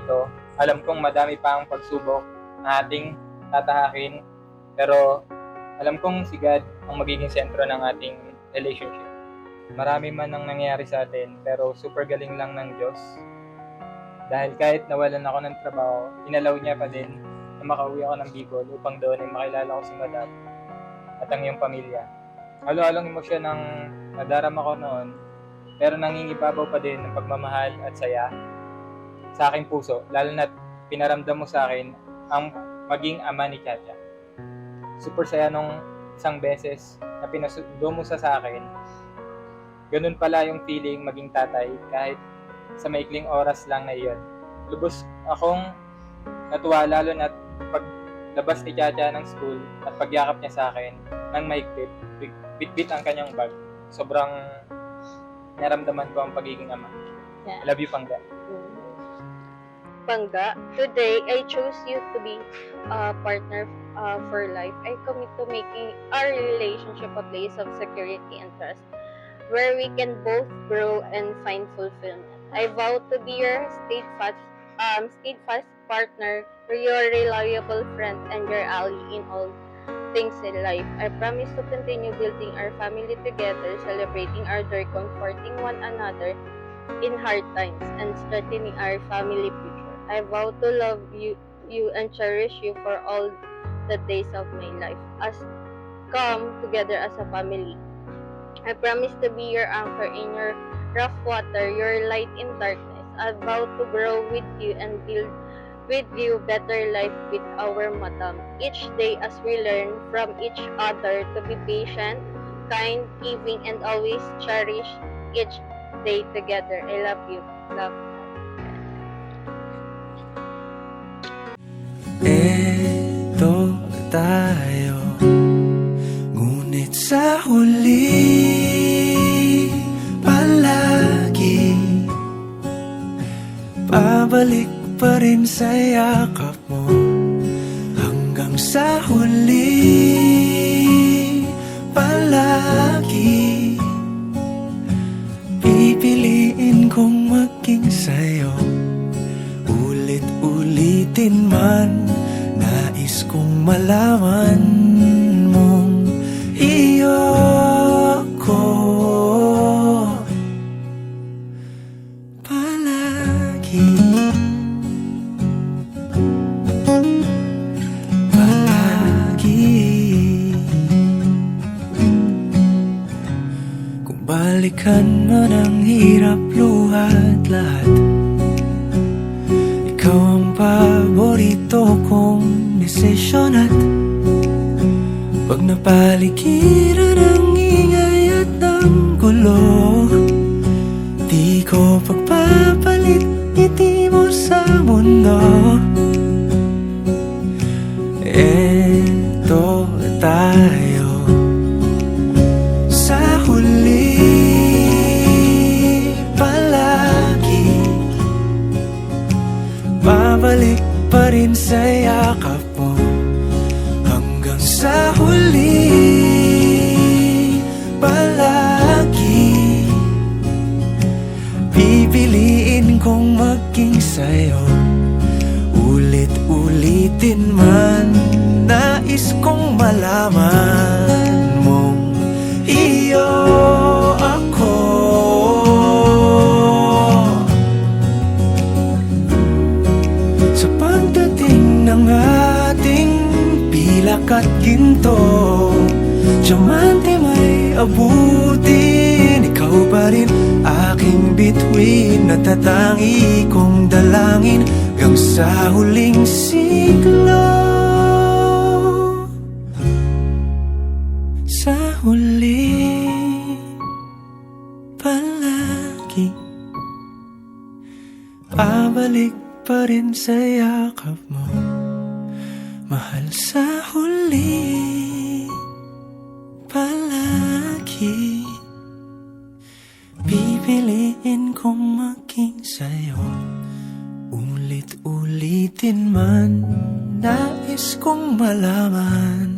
ito, alam kong madami pa ang pagsubok na ating tatahakin, pero alam kong si God ang magiging sentro ng ating relationship. Marami man ang nangyayari sa atin, pero super galing lang ng Diyos. Dahil kahit nawalan ako ng trabaho, inalaw niya pa din na makauwi ako ng Bicol upang doon ay makilala ko si Madam at ang iyong pamilya. Halo-halong emosyon ang nadarama ko noon, pero nangingibabaw pa din ng pagmamahal at saya sa aking puso, lalo na't pinaramdam mo sa akin ang maging ama ni Chacha. Super saya nung isang beses na pinasundo mo sa akin. Ganun pala yung feeling maging tatay kahit sa maikling oras lang na iyon. Lubos akong natuwa lalo na't paglabas ni Chacha ng school at pagyakap niya sa akin ng maigpit, bit-bit ang kanyang bag. Sobrang naramdaman ko ang pagiging ama. Yeah. I love you, Pangga. Pangga, today I chose you to be a partner for life. I commit to making our relationship a place of security and trust, where we can both grow and find fulfillment. I vow to be your steadfast partner, your reliable friend, and your ally in all things in life. I promise to continue building our family together, celebrating our joy, comforting one another in hard times, and strengthening our family future. I vow to love you and cherish you for all the days of my life, as come together as a family. I promise to be your anchor in your rough water, your light in darkness. I vow to grow with you and build with you better life with our Madam. Each day as we learn from each other to be patient, kind, giving, and always cherish each day together. I love you. Love. Eto tayo, ngunit sa huli palagi pabalik pa rin sa yakap mo. Hanggang sa huli palagi pipiliin kong maging sa'yo. Ulit-ulitin man, nais kong malaman mong iyo ko palagi. Kung balikan man ang hirap, luhat lahat, ikaw ang paborito kong desisyon. At pag napaligiran ang ingay at ang gulo, di ko pagpapalit ngiti mo sa mundo. Eto tayo sa huli palagi, babalik pa rin sa yakap mo. Hanggang sa huli palagi pipiliin kong maging sa'yo. Ulit-ulitin man, nais kong malaman mong iyo ako. Sa pagdating ng ating pilak at ginto, diamante may abutin, ikaw pa rin aking bituin. Natatangi kong dalangin hanggang sa huling siglo. Sa huli palagi pabalik pa rin sa yakap mo, mahal. Sa huli palagi pipiliin kong maging sa'yo. Ulit-ulitin man, nais kong malaman